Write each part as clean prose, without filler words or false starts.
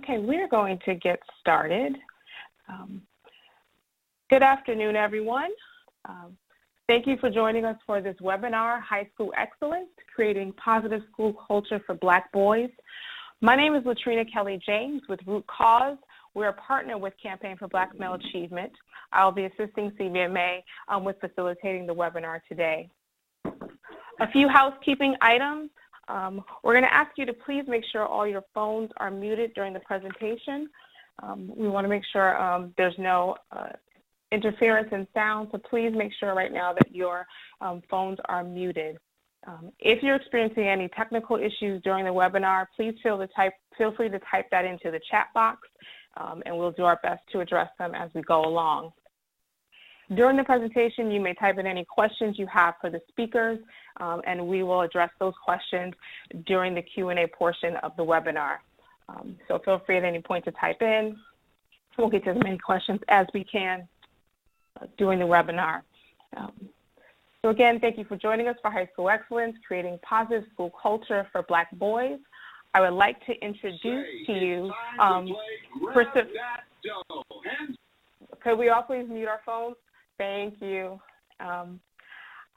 Okay, we're going to get started. Good afternoon, everyone. Thank you for joining us for this webinar, High School Excellence, Creating Positive School Culture for Black Boys. My name is Latrina Kelly-James with Root Cause. We're a partner with Campaign for Black Male Achievement. I'll be assisting CBMA with facilitating the webinar today. A few housekeeping items. We're going to ask you to please make sure all your phones are muted during the presentation. We want to make sure there's no interference in sound, so please make sure right now that your phones are muted. If you're experiencing any technical issues during the webinar, please feel free to type that into the chat box, and we'll do our best to address them as we go along. During the presentation, you may type in any questions you have for the speakers, and we will address those questions during the Q&A portion of the webinar. So feel free at any point to type in. We'll get to as many questions as we can during the webinar. So again, thank you for joining us for High School Excellence, Creating Positive School Culture for Black Boys. I would like to introduce to you Christopher. Could we all please mute our phones? Thank you.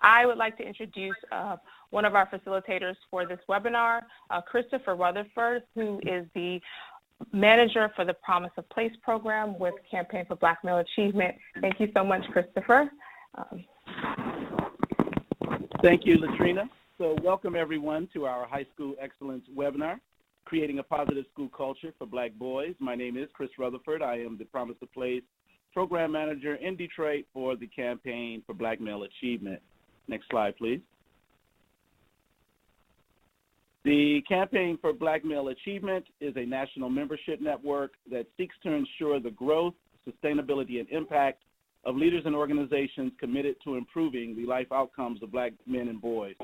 I would like to introduce one of our facilitators for this webinar, Christopher Rutherford, who is the manager for the Promise of Place program with Campaign for Black Male Achievement. Thank you so much, Christopher. Thank you, Latrina. So welcome everyone to our High School Excellence webinar, Creating a Positive School Culture for Black Boys. My name is Chris Rutherford. I am the Promise of Place Program Manager in Detroit for the Campaign for Black Male Achievement. Next slide, please. The Campaign for Black Male Achievement is a national membership network that seeks to ensure the growth, sustainability, and impact of leaders and organizations committed to improving the life outcomes of Black men and boys.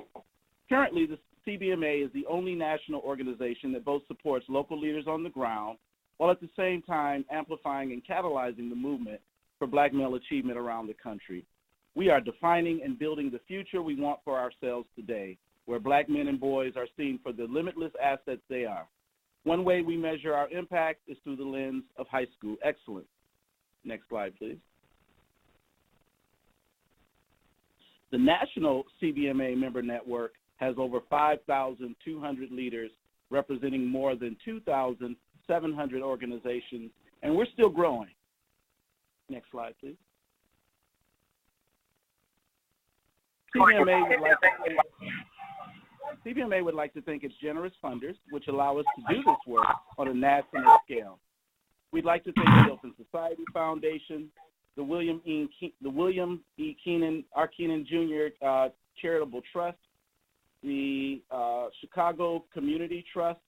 Currently, the CBMA is the only national organization that both supports local leaders on the ground while at the same time amplifying and catalyzing the movement for Black male achievement around the country. We are defining and building the future we want for ourselves today, where Black men and boys are seen for the limitless assets they are. One way we measure our impact is through the lens of high school excellence. Next slide, please. The national CBMA member network has over 5,200 leaders representing more than 2,700 organizations, and we're still growing. Next slide, please. CBMA would like to thank its generous funders, which allow us to do this work on a national scale. We'd like to thank the Health and Society Foundation, the William E. Keenan, R. Keenan Jr. Charitable Trust, the Chicago Community Trust,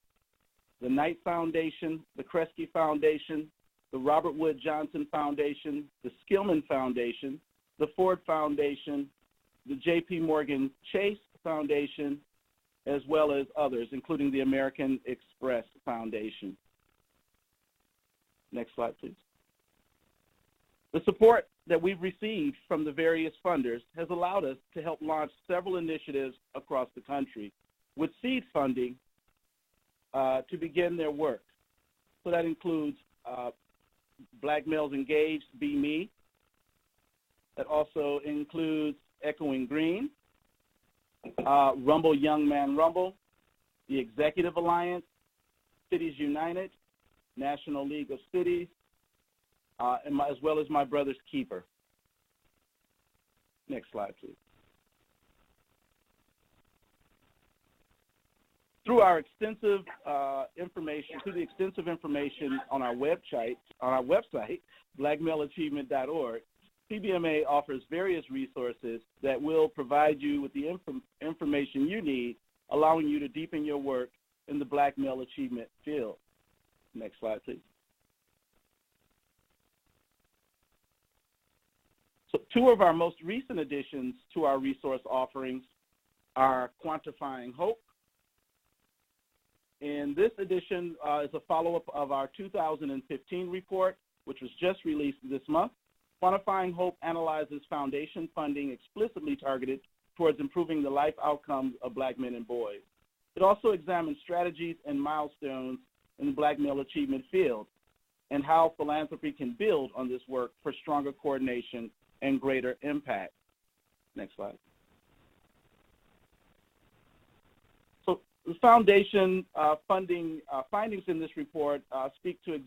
the Knight Foundation, the Kresge Foundation, the Robert Wood Johnson Foundation, the Skillman Foundation, the Ford Foundation, the J.P. Morgan Chase Foundation, as well as others, including the American Express Foundation. Next slide, please. The support that we've received from the various funders has allowed us to help launch several initiatives across the country with seed funding to begin their work. So that includes Black Males Engaged, Be Me. That also includes Echoing Green, Rumble Young Man Rumble, the Executive Alliance, Cities United, National League of Cities, as well as My Brother's Keeper. Next slide, please. Through our extensive information on our website, blackmaleachievement.org, CBMA offers various resources that will provide you with the information you need, allowing you to deepen your work in the Black male achievement field. Next slide, please. So two of our most recent additions to our resource offerings are Quantifying Hope. And this edition is a follow-up of our 2015 report, which was just released this month. Quantifying Hope analyzes foundation funding explicitly targeted towards improving the life outcomes of Black men and boys. It also examines strategies and milestones in the Black male achievement field and how philanthropy can build on this work for stronger coordination and greater impact. Next slide. So the foundation funding findings in this report speak to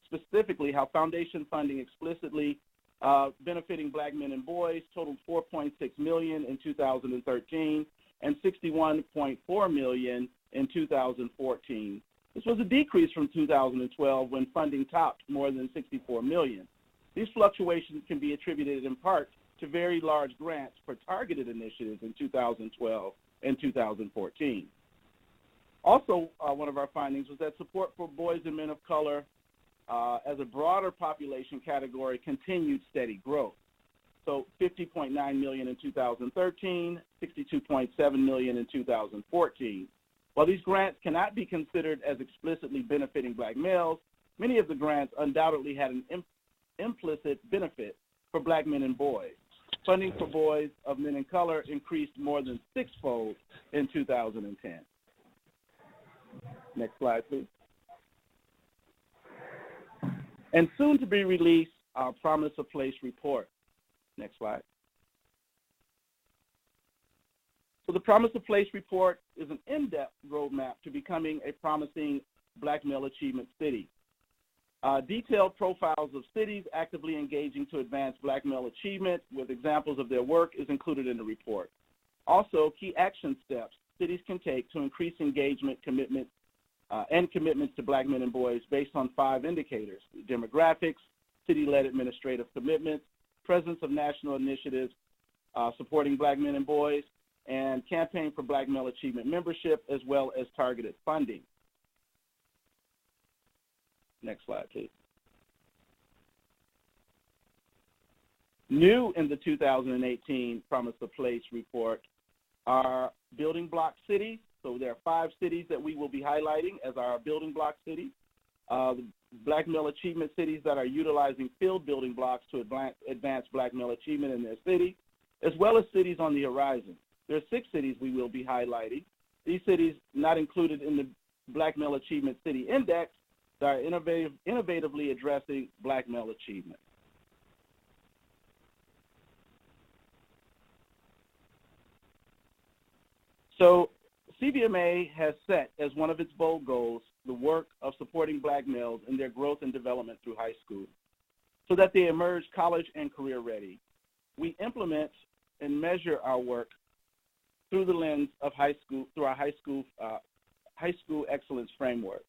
specifically how foundation funding explicitly benefiting Black men and boys totaled $4.6 million in 2013 and $61.4 million in 2014. This was a decrease from 2012 when funding topped more than $64 million. These fluctuations can be attributed in part to very large grants for targeted initiatives in 2012 and 2014. Also, one of our findings was that support for boys and men of color as a broader population category continued steady growth. So $50.9 million in 2013, $62.7 million in 2014. While these grants cannot be considered as explicitly benefiting Black males, many of the grants undoubtedly had an implicit benefit for Black men and boys. Funding for boys of men of color increased more than sixfold in 2010. Next slide, please. And soon to be released, our Promise of Place report. Next slide. So the Promise of Place report is an in-depth roadmap to becoming a promising Black male achievement city. Detailed profiles of cities actively engaging to advance Black male achievement with examples of their work is included in the report. Also, key action steps cities can take to increase engagement, commitment, and commitments to Black men and boys based on 5 indicators: demographics, city-led administrative commitments, presence of national initiatives supporting Black men and boys, and campaign for Black male achievement membership, as well as targeted funding. Next slide, please. New in the 2018 Promise of Place report are building block cities. So there are 5 cities that we will be highlighting as our building block cities. The Black male achievement cities that are utilizing field building blocks to advance Black male achievement in their city, as well as cities on the horizon. There are 6 cities we will be highlighting. These cities not included in the Black Male Achievement City Index that are innovatively addressing Black male achievement. So CBMA has set as one of its bold goals the work of supporting Black males in their growth and development through high school so that they emerge college and career ready. We implement and measure our work through the lens of through our high school excellence framework.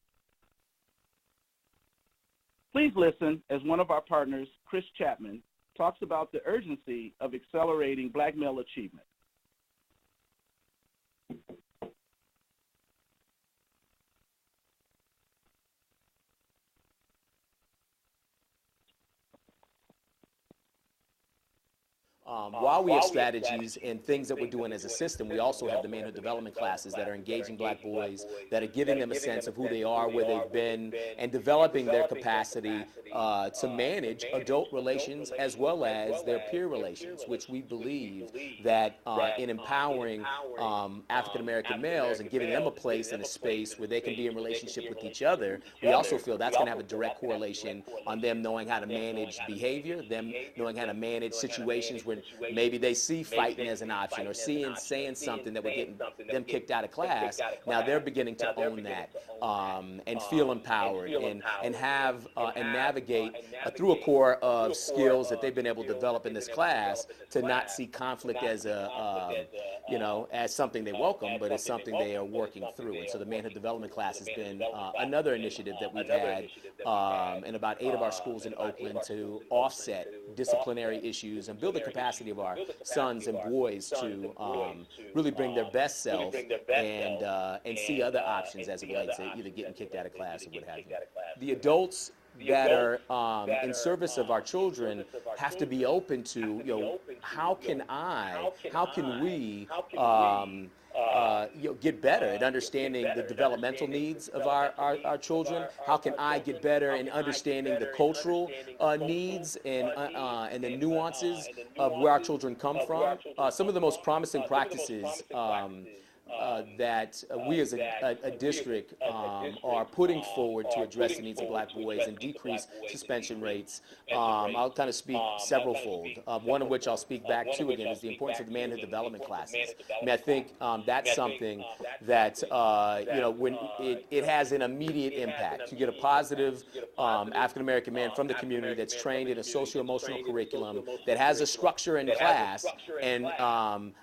Please listen as one of our partners, Chris Chapman, talks about the urgency of accelerating Black male achievement. While we have strategies and things that we're doing as a system, we also have the manhood development classes that are engaging Black boys, that are giving them a sense of who they are, where they've been, and developing their capacity to manage adult relations as well as their peer relations, which we believe that in empowering African-American males and giving them a place and a space where they can be in relationship with each other, we also feel that's going to have a direct correlation on them knowing how to manage behavior, them knowing how to manage situations where maybe they see fighting as an option or saying something that would get them kicked out of class. Now they're beginning to own that and feel empowered and have and navigate through a core of skills that they've been able to develop in this class to not see conflict as as something they welcome, but it's something they are working through. And so the manhood development class has been another initiative that we've had in about 8 of our schools in Oakland to offset disciplinary issues and build the capacity of our sons and boys to really bring their best self and see other options as it relates to either getting kicked out of class or what have you. The adults that are in service of our children have to be open to, how can we get better at understanding the developmental needs of our children? How can I get better in understanding the cultural needs and the nuances of where our children come from? Some of the most promising practices that we as a district are putting forward to address the needs of black boys and decrease suspension rates. I'll kind of speak several-fold, one of which I'll speak back to again is the importance of the manhood development classes. I mean, I think that's something that, when it has an immediate impact. You get a positive African-American man from the community that's trained in a socio-emotional curriculum that has a structure in class and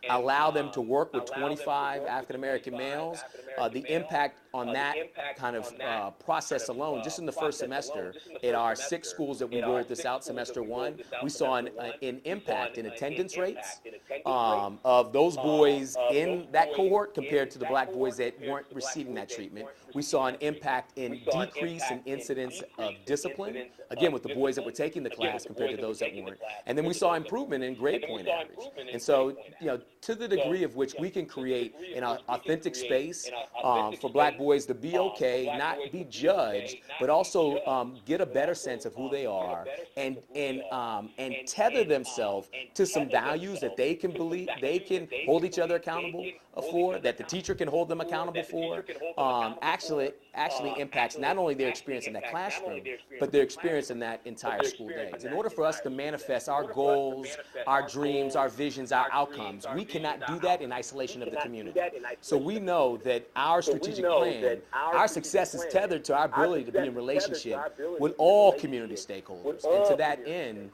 allow them to work with 25 African-American males. The impact on that kind of process alone, just in the first semester, at our 6 schools that we rolled this out semester 1, we saw an impact in attendance rates of those boys in that cohort compared to the black boys that weren't receiving that treatment. We saw an impact in decrease in incidents of discipline, again, with the boys that were taking the class compared to those that weren't. And then we saw improvement in grade point average. And so, to the degree of which we can create an authentic space for black boys to be okay, not be judged, but also get a better sense of who they are and tether themselves to some values that they can believe, they can hold each other accountable for, that the teacher can hold them accountable for, actually impacts not only their experience in that classroom, but their experience in that entire school day. In order for us to manifest our goals, our dreams, our visions, our outcomes, we cannot do that in isolation of the community. So we know that our strategic plan, our success is tethered to our ability to be in relationship with all community stakeholders. And to that end,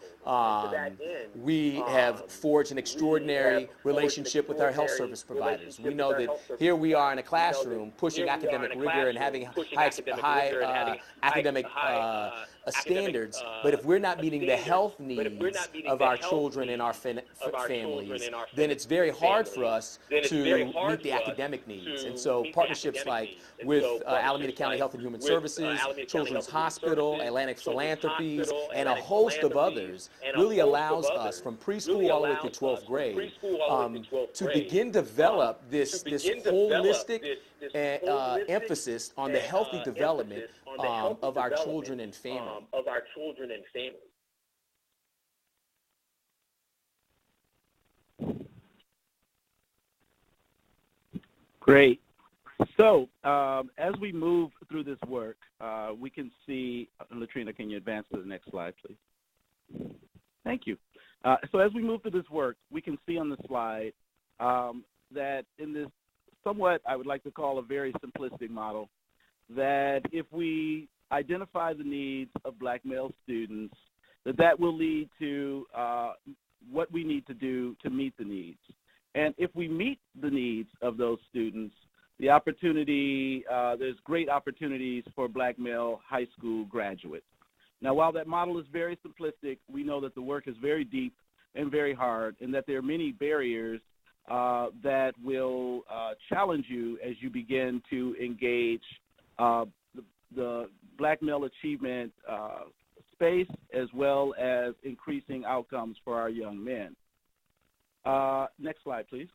we have forged an extraordinary relationship with our health service providers. We know that here we are in a classroom pushing academic rigor and having high academic standards, but if we're not meeting the health needs of our children and our families, then it's very hard for us to meet the academic needs. And so partnerships like with Alameda County Health and Human Services, Children's Hospital, Atlantic Philanthropies, and a host of others really allows us from preschool all the way to 12th grade to begin to develop this holistic emphasis on the healthy development of our children and families. Great. So as we move through this work, we can see, Latrina, can you advance to the next slide, please? Thank you. So as we move through this work, we can see on the slide that in this somewhat, I would like to call a very simplistic model, that if we identify the needs of black male students, that will lead to what we need to do to meet the needs. And if we meet the needs of those students, the opportunity, there's great opportunities for black male high school graduates. Now, while that model is very simplistic, we know that the work is very deep and very hard, and that there are many barriers that will challenge you as you begin to engage the black male achievement space, as well as increasing outcomes for our young men. Next slide, please.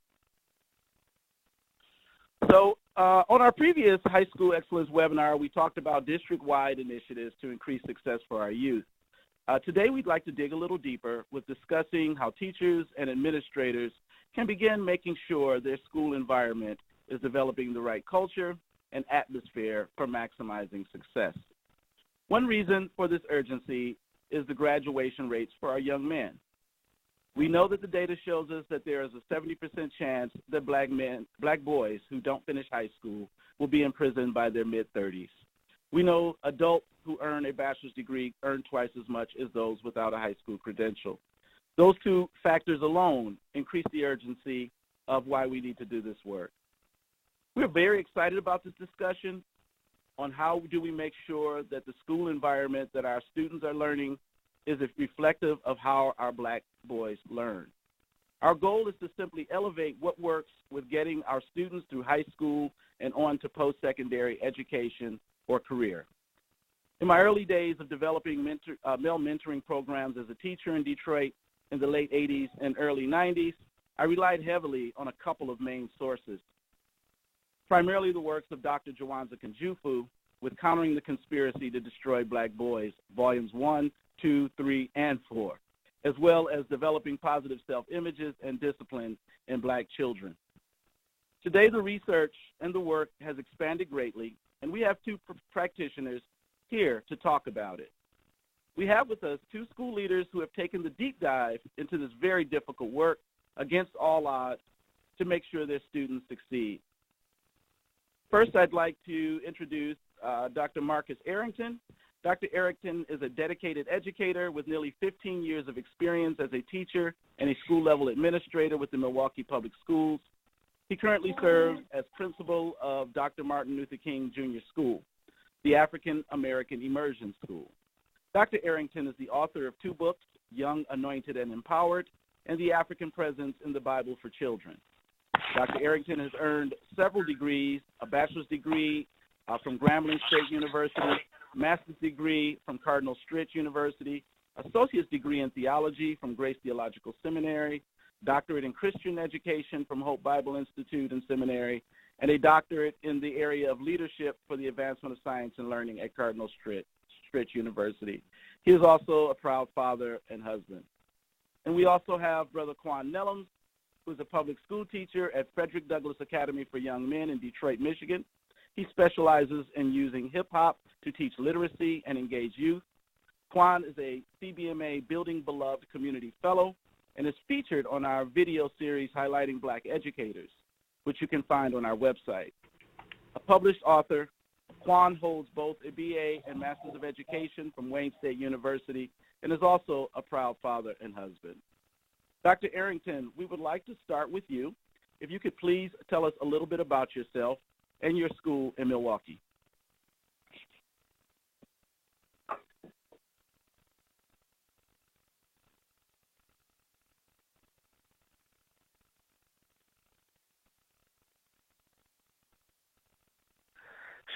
So on our previous High School Excellence webinar, we talked about district-wide initiatives to increase success for our youth. Today, we'd like to dig a little deeper with discussing how teachers and administrators can begin making sure their school environment is developing the right culture and atmosphere for maximizing success. One reason for this urgency is the graduation rates for our young men. We know that the data shows us that there is a 70% chance that black boys who don't finish high school will be in prison by their mid-30s. We know adults who earn a bachelor's degree earn twice as much as those without a high school credential. Those two factors alone increase the urgency of why we need to do this work. We're very excited about this discussion on how do we make sure that the school environment that our students are learning is reflective of how our black boys learn. Our goal is to simply elevate what works with getting our students through high school and on to post-secondary education or career. In my early days of developing male mentoring programs as a teacher in Detroit in the late 80s and early 90s, I relied heavily on a couple of main sources. Primarily the works of Dr. Jawanza Kunjufu with Countering the Conspiracy to Destroy Black Boys, Volumes 1, 2, 3, and 4, as well as Developing Positive Self-Images and Discipline in Black Children. Today, the research and the work has expanded greatly, and we have two practitioners here to talk about it. We have with us two school leaders who have taken the deep dive into this very difficult work against all odds to make sure their students succeed. First, I'd like to introduce Dr. Marcus Arrington. Dr. Arrington is a dedicated educator with nearly 15 years of experience as a teacher and a school-level administrator with the Milwaukee Public Schools. He currently serves as principal of Dr. Martin Luther King Jr. School, the African American Immersion School. Dr. Arrington is the author of two books, Young, Anointed, and Empowered, and The African Presence in the Bible for Children. Dr. Arrington has earned several degrees, a bachelor's degree from Grambling State University, master's degree from Cardinal Stritch University, associate's degree in theology from Grace Theological Seminary, doctorate in Christian education from Hope Bible Institute and Seminary, and a doctorate in the area of leadership for the advancement of science and learning at Cardinal Stritch University. He is also a proud father and husband. And we also have Brother Quan Nelloms, who is a public school teacher at Frederick Douglass Academy for Young Men in Detroit, Michigan. He specializes in using hip-hop to teach literacy and engage youth. Quan is a CBMA Building Beloved Community Fellow and is featured on our video series highlighting Black educators, which you can find on our website. A published author, Quan holds both a BA and Master's of Education from Wayne State University and is also a proud father and husband. Dr. Arrington, we would like to start with you. If you could please tell us a little bit about yourself and your school in Milwaukee.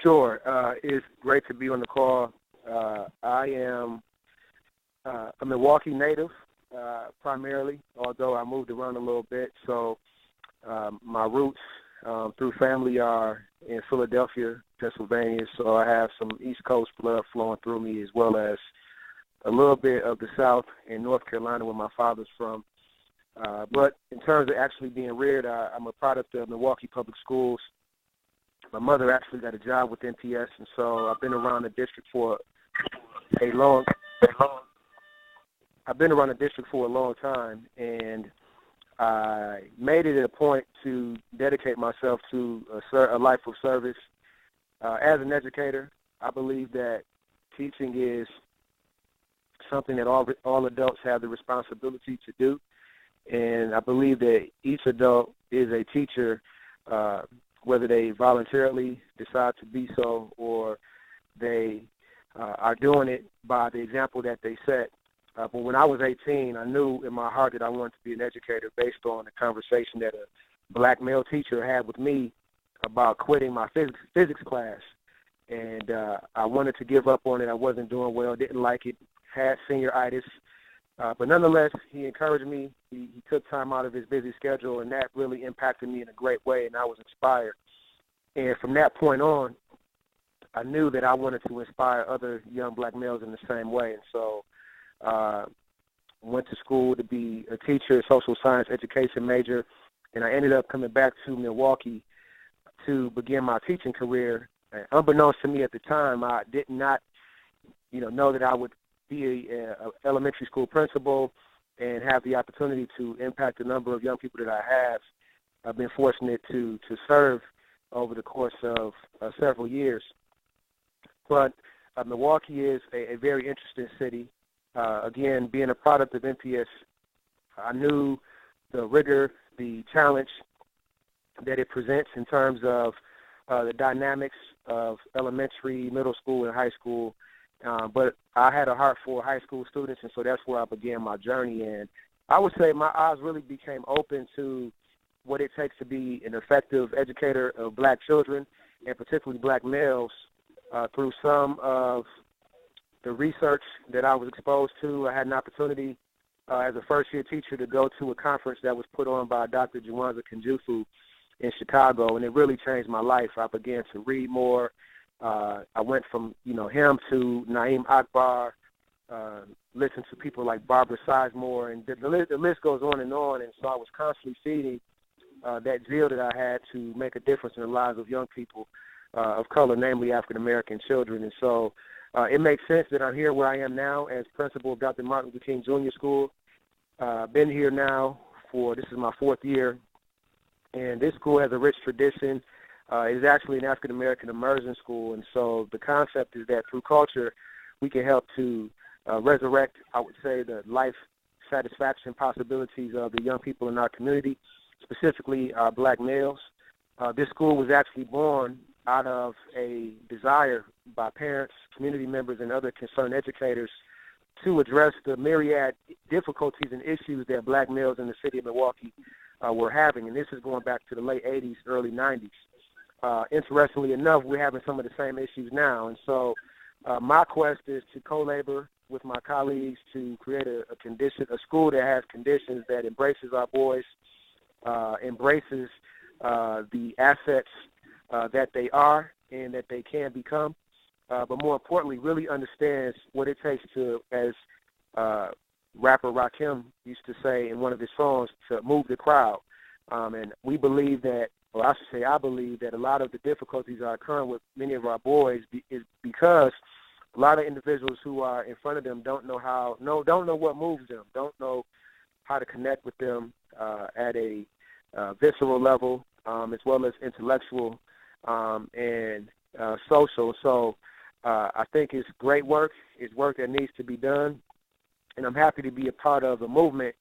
Sure. It's great to be on the call. I am a Milwaukee native, primarily, although I moved around a little bit. So my roots through family are in Philadelphia, Pennsylvania. So I have some East Coast blood flowing through me, as well as a little bit of the South in North Carolina, where my father's from. But in terms of actually being reared, I'm a product of Milwaukee Public Schools. My mother actually got a job with NPS, and so I've been around the district for a long time, and I made it a point to dedicate myself to a life of service. As an educator, I believe that teaching is something that all adults have the responsibility to do, and I believe that each adult is a teacher, whether they voluntarily decide to be so or they are doing it by the example that they set. But when I was 18, I knew in my heart that I wanted to be an educator based on the conversation that a black male teacher had with me about quitting my physics class. And I wanted to give up on it. I wasn't doing well, didn't like it, had senioritis. But nonetheless, he encouraged me. He took time out of his busy schedule, and that really impacted me in a great way, and I was inspired. And from that point on, I knew that I wanted to inspire other young black males in the same way. And so went to school to be a teacher, social science education major, and I ended up coming back to Milwaukee to begin my teaching career. And unbeknownst to me at the time, I did not, know that I would be a elementary school principal and have the opportunity to impact a number of young people that I have. I've been fortunate to serve over the course of several years. But Milwaukee is a very interesting city. Again, being a product of NPS, I knew the rigor, the challenge that it presents in terms of the dynamics of elementary, middle school, and high school. But I had a heart for high school students, and so that's where I began my journey. And I would say my eyes really became open to what it takes to be an effective educator of black children, and particularly black males, through some of the research that I was exposed to. I had an opportunity as a first-year teacher to go to a conference that was put on by Dr. Juwanza Kunjufu in Chicago, and it really changed my life. I began to read more. I went from, him to Naeem Akbar, listened to people like Barbara Sizemore, and the list goes on. And so I was constantly feeding that zeal that I had to make a difference in the lives of young people of color, namely African-American children. And so it makes sense that I'm here where I am now as principal of Dr. Martin Luther King Jr. School. Been here now this is my 4th year, and this school has a rich tradition. It is actually an African-American immersion school, and so the concept is that through culture, we can help to resurrect, I would say, the life satisfaction possibilities of the young people in our community, specifically our black males. This school was actually born out of a desire by parents, community members, and other concerned educators to address the myriad difficulties and issues that black males in the city of Milwaukee were having. And this is going back to the late 80s, early 90s. Interestingly enough, we're having some of the same issues now. And so my quest is to co-labor with my colleagues to create a school that has conditions that embraces our boys, embraces the assets that they are and that they can become, but more importantly, really understands what it takes to, as rapper Rakim used to say in one of his songs, to move the crowd. And we believe that, or I should say I believe that a lot of the difficulties are occurring with many of our boys is because a lot of individuals who are in front of them don't know what moves them, don't know how to connect with them at a visceral level, as well as intellectual and social. So I think it's great work. It's work that needs to be done, and I'm happy to be a part of a movement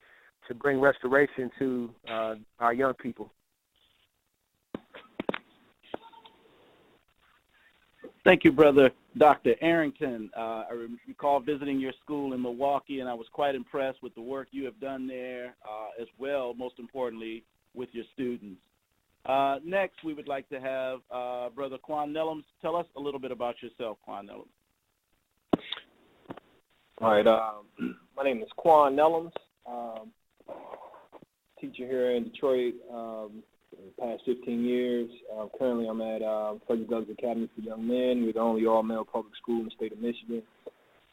to bring restoration to our young people. Thank you, Brother Dr. Arrington. I recall visiting your school in Milwaukee, and I was quite impressed with the work you have done there as well, most importantly, with your students. Next, we would like to have Brother Quan Nelloms. Tell us a little bit about yourself, Quan Nelloms. All right. My name is Quan Nelloms, teacher here in Detroit for the past 15 years. Currently, I'm at Frederick Douglass Academy for Young Men. We're the only all-male public school in the state of Michigan.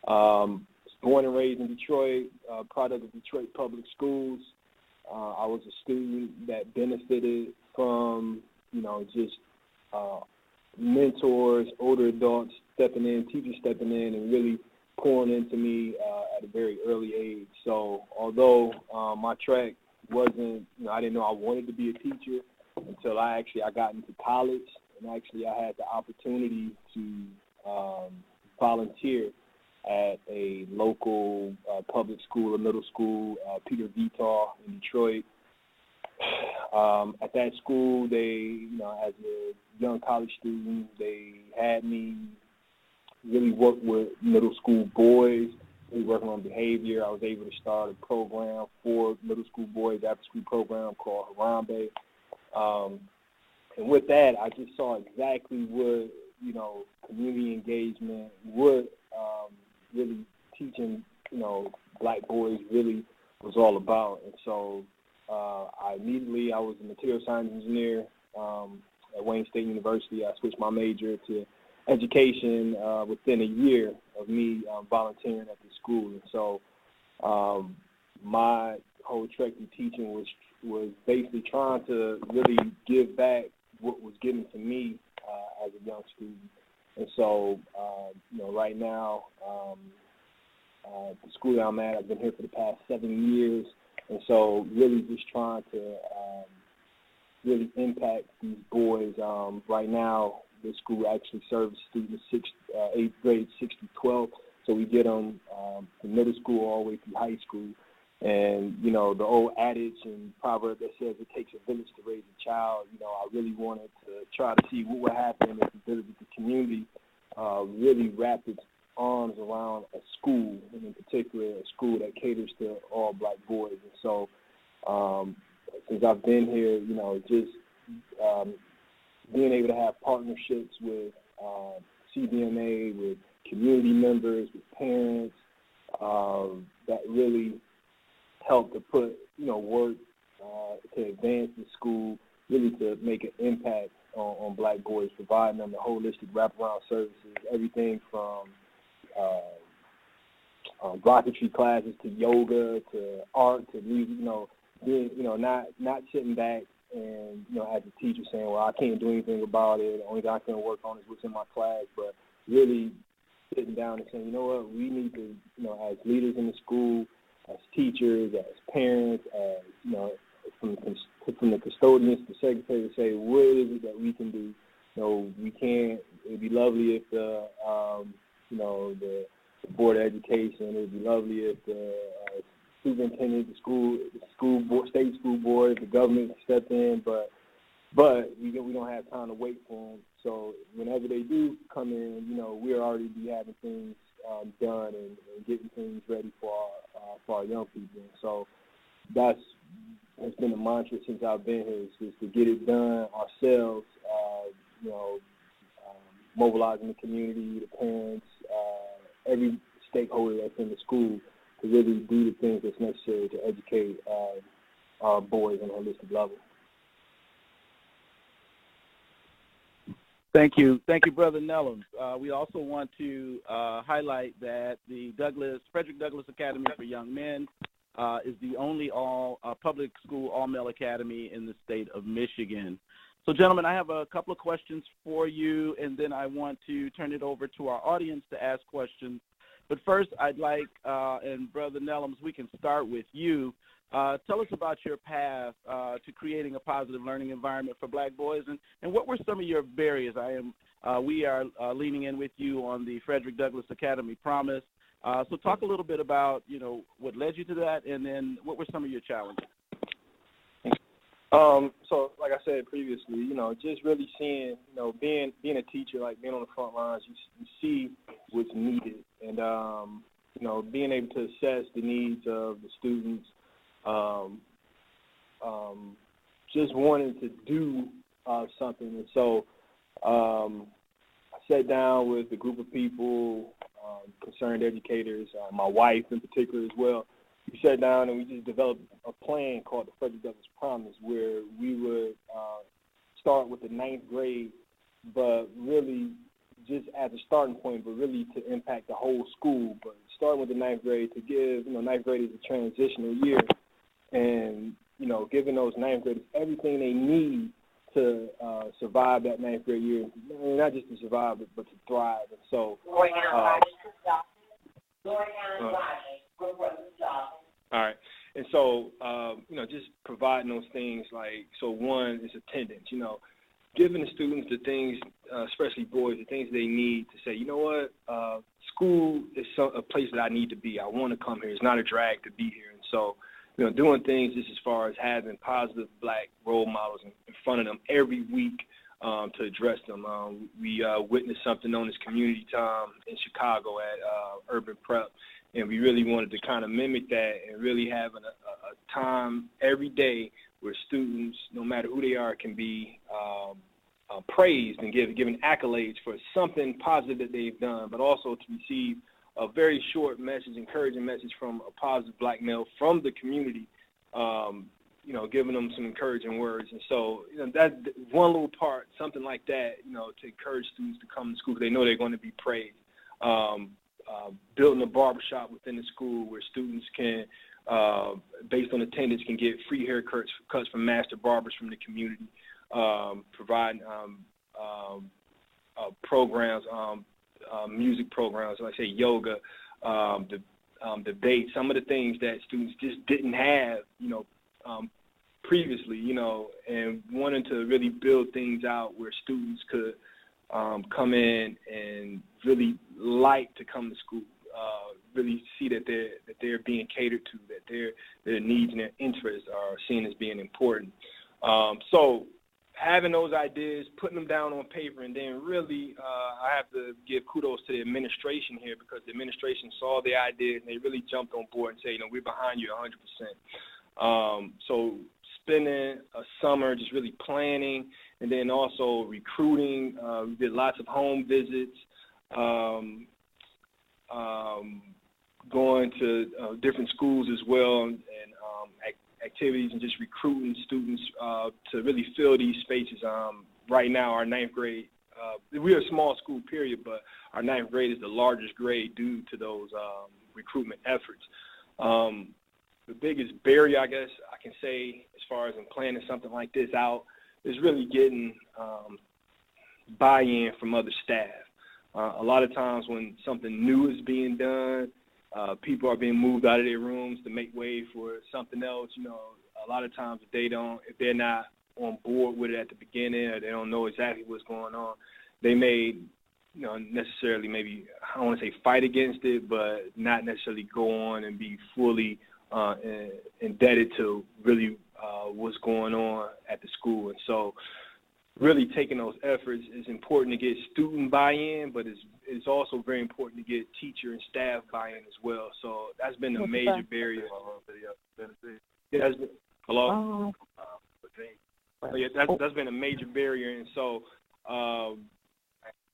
Born and raised in Detroit, product of Detroit public schools. I was a student that benefited from, just mentors, older adults stepping in, teachers stepping in, and really pouring into me at a very early age. So although my track wasn't, I didn't know I wanted to be a teacher until I got into college, and I had the opportunity to volunteer at a local public school, a middle school, Peter Vital in Detroit. At that school, they, as a young college student, they had me really work with middle school boys, really working on behavior. I was able to start a program for middle school boys, after-school program called Harambe. And with that, I just saw exactly what, community engagement, what really teaching, black boys really was all about. And so I was a material science engineer at Wayne State University. I switched my major to education within a year of me volunteering at the school. And so my whole trek through teaching was basically trying to really give back what was given to me as a young student. And so, right now, the school that I'm at, I've been here for the past 7 years. And so really just trying to really impact these boys. Right now, the school actually serves students 8th grade, 6 to 12. So we get them from middle school all the way through high school. And, the old adage and proverb that says it takes a village to raise a child, I really wanted to try to see what would happen if the community really wrapped its arms around a school, and in particular a school that caters to all black boys. And so since I've been here, just being able to have partnerships with CBMA, with community members, with parents, that really help to put, work to advance the school, really to make an impact on black boys, providing them the holistic wraparound services, everything from rocketry classes to yoga to art to music, being, not sitting back and, you know, as a teacher saying, well, I can't do anything about it. The only thing I can work on is what's in my class. But really sitting down and saying, you know what, we need to, you know, as leaders in the school, as teachers, as parents, as, you know, from the custodians to secretary, to say, what is it that we can do? You know, we can't, it would be lovely if the, you know, the Board of Education, it would be lovely if the superintendent, the school board, state school board, the government stepped in, but we don't have time to wait for them. So whenever they do come in, you know, we'll already be having things done and getting things ready for our young people. So that's been a mantra since I've been here, is to get it done ourselves. You know, mobilizing the community, the parents, every stakeholder that's in the school to really do the things that's necessary to educate our boys on a holistic level. Thank you, Brother Nelloms. We also want to highlight that the Frederick Douglass Academy for Young Men is the only public school all-male academy in the state of Michigan. So, gentlemen, I have a couple of questions for you, and then I want to turn it over to our audience to ask questions. But first, I'd like, and Brother Nelloms, we can start with you. Tell us about your path to creating a positive learning environment for Black boys, and what were some of your barriers? We are leaning in with you on the Frederick Douglass Academy Promise. So talk a little bit about, you know, what led you to that, and then what were some of your challenges? So like I said previously, you know, just really seeing, you know, being a teacher, like being on the front lines, you see what's needed, and, you know, being able to assess the needs of the students, just wanting to do something. And so I sat down with a group of people, concerned educators, my wife in particular as well. We sat down and we just developed a plan called the Frederick Douglass Promise, where we would start with the 9th grade, but really just as a starting point, but really to impact the whole school. But starting with the 9th grade to give, you know, 9th grade is a transitional year, and, you know, giving those 9th graders everything they need to survive that 9th grade year, not just to survive, but to thrive. And so, all right. And so, you know, just providing those things like, so one is attendance, you know, giving the students the things, especially boys, the things they need to say, you know what, school is a place that I need to be. I want to come here. It's not a drag to be here. And so, you know, doing things just as far as having positive Black role models in front of them every week to address them. We witnessed something known as community time in Chicago at Urban Prep, and we really wanted to kind of mimic that and really having a time every day where students, no matter who they are, can be praised and given accolades for something positive that they've done, but also to receive a very short message, encouraging message from a positive Black male from the community, you know, giving them some encouraging words. And so, you know, that one little part, something like that, you know, to encourage students to come to school because they know they're going to be praised. Building a barbershop within the school where students can, based on attendance, can get free haircuts from master barbers from the community, providing programs, music programs, like say yoga, debate, some of the things that students just didn't have, you know, previously, you know, and wanting to really build things out where students could come in and really like to come to school, really see that they're being catered to, that their needs and their interests are seen as being important. So having those ideas, putting them down on paper, and then really I have to give kudos to the administration here because the administration saw the ideas and they really jumped on board and said, you know, we're behind you 100%. So spending a summer just really planning and then also recruiting. We did lots of home visits, going to different schools as well, and activities and just recruiting students to really fill these spaces. Right now, our 9th grade, we're a small school, period, but our 9th grade is the largest grade due to those recruitment efforts. The biggest barrier, I guess I can say, as far as in planning something like this out is really getting buy-in from other staff. A lot of times when something new is being done, people are being moved out of their rooms to make way for something else. A lot of times if they're not on board with it at the beginning, or they don't know exactly what's going on, they may, necessarily maybe, I don't want to say fight against it, but not necessarily go on and be fully indebted to really what's going on at the school. And so really taking those efforts is important to get student buy-in, but it's also very important to get teacher and staff buy-in as well. So that's been a major barrier. Hello? That's been a major barrier. And so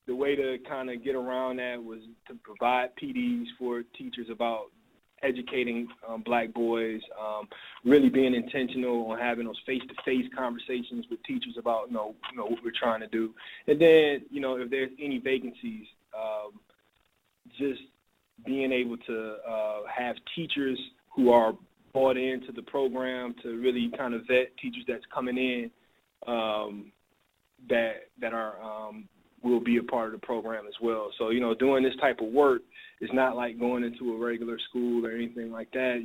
the way to kind of get around that was to provide PDs for teachers about educating black boys, really being intentional on having those face-to-face conversations with teachers about, what we're trying to do. And then, if there's any vacancies, just being able to have teachers who are bought into the program to really kind of vet teachers that's coming in that are will be a part of the program as well. So, doing this type of work is not like going into a regular school or anything like that.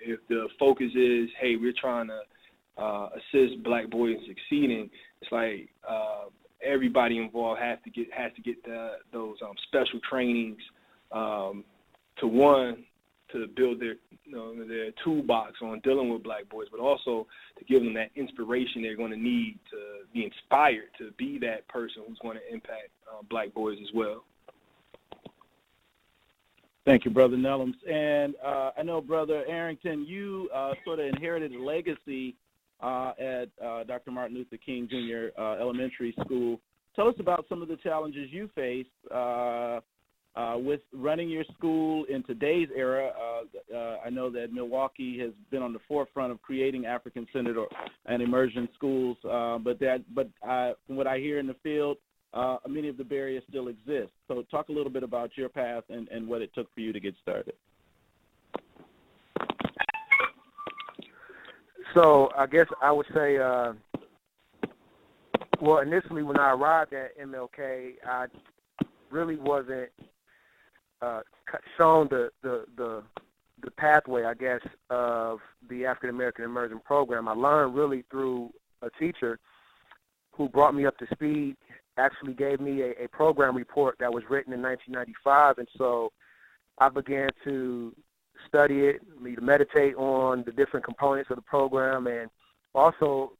If the focus is, hey, we're trying to assist black boys in succeeding, it's like everybody involved has to get those special trainings to build their toolbox on dealing with black boys, but also to give them that inspiration they're going to need to be inspired to be that person who's going to impact black boys as well. Thank you, Brother Nelloms. And I know, Brother Arrington, you sort of inherited a legacy at Dr. Martin Luther King Jr. Elementary School. Tell us about some of the challenges you faced with running your school in today's era. I know that Milwaukee has been on the forefront of creating African-centered and emergent schools, but from what I hear in the field, many of the barriers still exist. So talk a little bit about your path and what it took for you to get started. So I guess I would say, initially when I arrived at MLK, I really wasn't shown the pathway, I guess, of the African American Emerging Program. I learned really through a teacher who brought me up to speed, actually gave me a program report that was written in 1995, and so I began to study it, meditate on the different components of the program, and also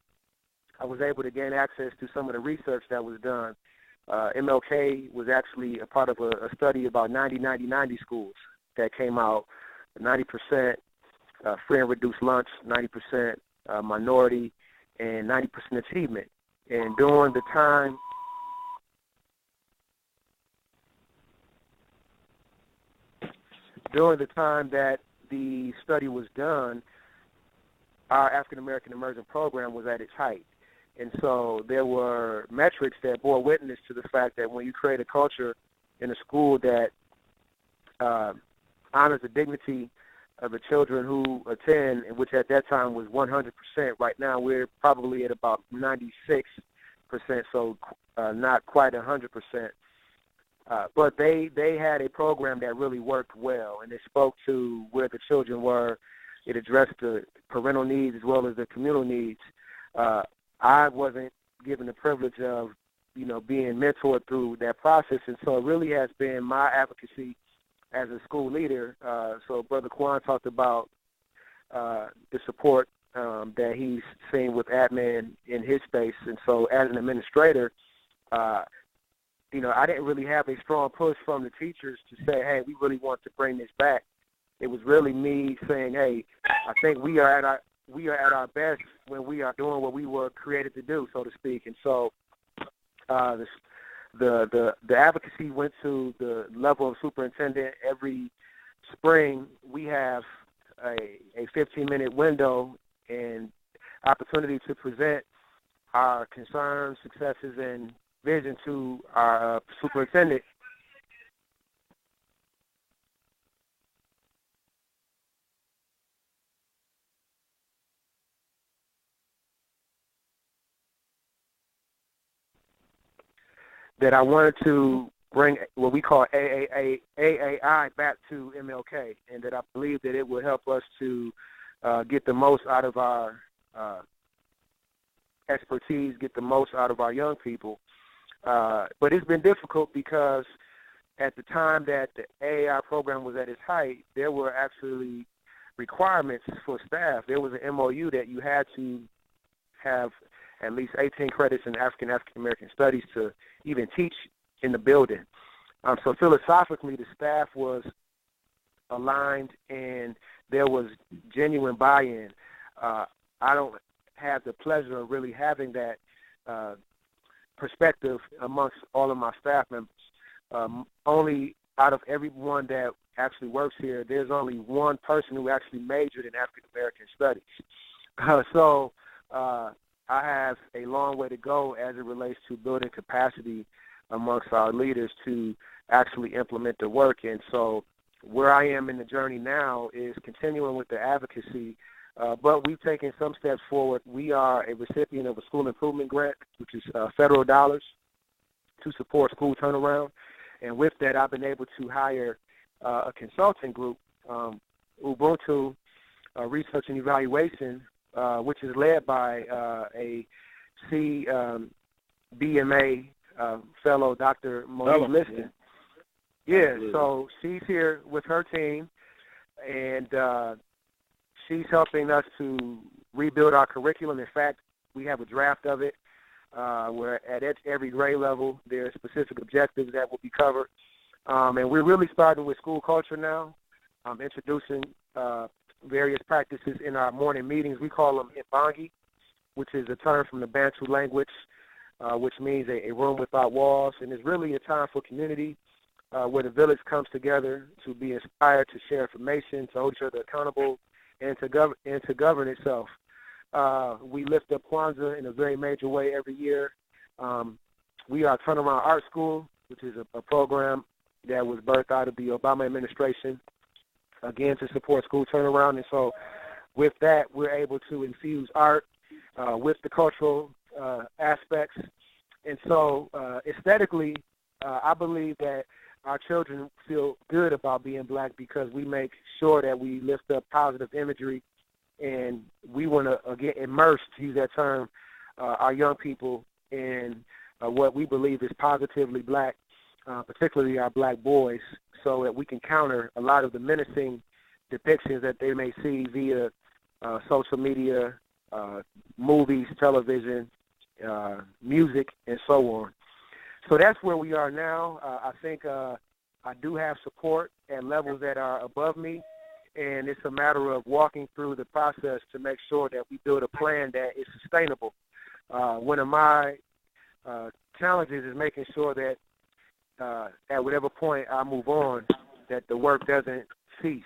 I was able to gain access to some of the research that was done. MLK was actually a part of a study about 90 schools that came out, 90% free and reduced lunch, 90% minority, and 90% achievement. And during the time that the study was done, our African American Emerging Program was at its height. And so there were metrics that bore witness to the fact that when you create a culture in a school that honors the dignity of the children who attend, which at that time was 100%. Right now we're probably at about 96%, so not quite 100%. But they had a program that really worked well, and it spoke to where the children were. It addressed the parental needs as well as the communal needs. I wasn't given the privilege of, being mentored through that process, and so it really has been my advocacy as a school leader. So Brother Quan talked about the support that he's seen with admin in his space, and so as an administrator, I didn't really have a strong push from the teachers to say, hey, we really want to bring this back. It was really me saying, hey, I think we are at our best when we are doing what we were created to do, so to speak. And so the advocacy went to the level of superintendent. Every spring we have a 15-minute window and opportunity to present our concerns, successes, and vision to our superintendent. that I wanted to bring what we call AAI back to MLK, and that I believe that it would help us to get the most out of our expertise, get the most out of our young people. But it's been difficult because at the time that the AAI program was at its height, there were actually requirements for staff. There was an MOU that you had to have at least 18 credits in African-American studies to even teach in the building. So philosophically, the staff was aligned and there was genuine buy-in. I don't have the pleasure of really having that perspective amongst all of my staff members. Only out of everyone that actually works here, there's only one person who actually majored in African-American studies. So I have a long way to go as it relates to building capacity amongst our leaders to actually implement the work. And so where I am in the journey now is continuing with the advocacy, but we've taken some steps forward. We are a recipient of a school improvement grant, which is federal dollars to support school turnaround. And with that, I've been able to hire a consulting group, Ubuntu Research and Evaluation, which is led by a CBMA fellow, Dr. Monique Liston. Yeah, so she's here with her team, and she's helping us to rebuild our curriculum. In fact, we have a draft of it where at every grade level there are specific objectives that will be covered. And we're really starting with school culture now, introducing various practices in our morning meetings. We call them Ibangi, which is a term from the Bantu language, which means a room without walls. And it's really a time for community where the village comes together to be inspired, to share information, to hold each other accountable, and to govern itself. We lift up Kwanzaa in a very major way every year. We are Turnaround Art School, which is a program that was birthed out of the Obama administration, again, to support school turnaround. And so with that, we're able to infuse art with the cultural aspects. And so aesthetically, I believe that our children feel good about being black because we make sure that we lift up positive imagery, and we want to get immersed, to use that term, our young people in what we believe is positively black, particularly our black boys, so that we can counter a lot of the menacing depictions that they may see via social media, movies, television, music, and so on. So that's where we are now. I think I do have support at levels that are above me, and it's a matter of walking through the process to make sure that we build a plan that is sustainable. One of my challenges is making sure that at whatever point I move on, that the work doesn't cease.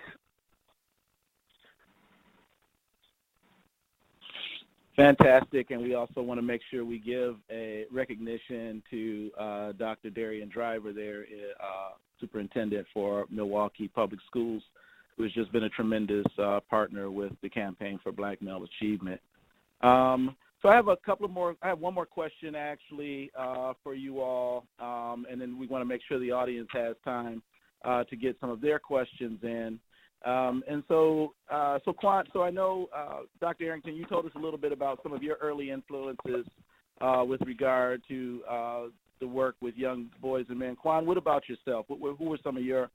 Fantastic, and we also want to make sure we give a recognition to Dr. Darian Driver there, Superintendent for Milwaukee Public Schools, who has just been a tremendous partner with the Campaign for Black Male Achievement. So I have one more question actually for you all, and then we want to make sure the audience has time to get some of their questions in. So Quan, so I know, Dr. Arrington, you told us a little bit about some of your early influences with regard to the work with young boys and men. Quan, what about yourself? Who were some of your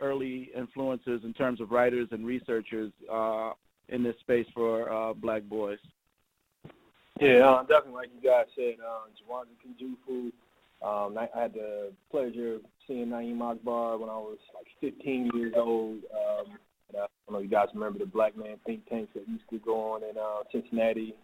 early influences in terms of writers and researchers in this space for black boys? Yeah, definitely, like you guys said, Jawanza Kinjufu. I had the pleasure of seeing Naeem Akbar when I was like 15 years old. I don't know if you guys remember the Black Man think tanks that used to go on in Cincinnati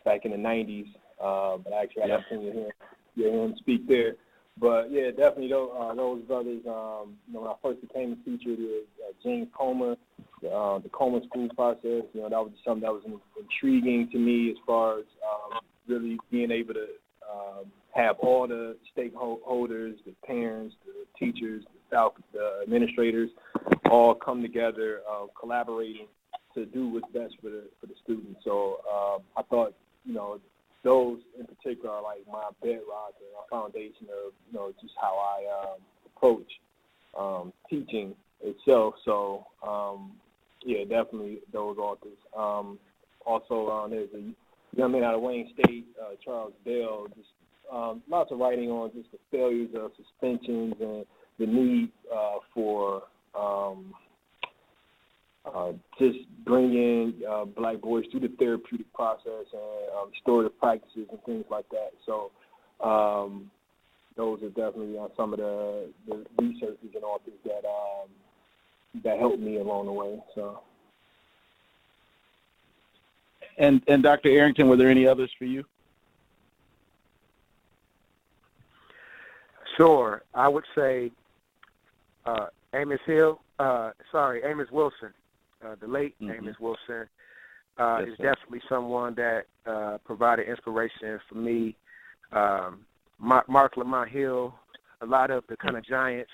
back in the 90s. But I actually had the opportunity to hear him speak there. But, yeah, definitely those brothers, when I first became a teacher, there was James Comer, the Comer school process. That was something that was intriguing to me as far as really being able to have all the stakeholders, the parents, the teachers, the administrators all come together, collaborating to do what's best for the students. So I thought, those in particular are like my bedrock and my foundation of, just how I approach teaching itself. So, yeah, definitely those authors. Also, there's a young man out of Wayne State, Charles Bell, just lots of writing on just the failures of suspensions and the need for just bringing black boys through the therapeutic process and restorative practices and things like that. So those are definitely some of the researchers and authors that helped me along the way. So. And Dr. Arrington, were there any others for you? Sure. I would say Amos Wilson, the late Amos Wilson, is definitely someone that provided inspiration for me. Mark Lamont Hill, a lot of the kind of giants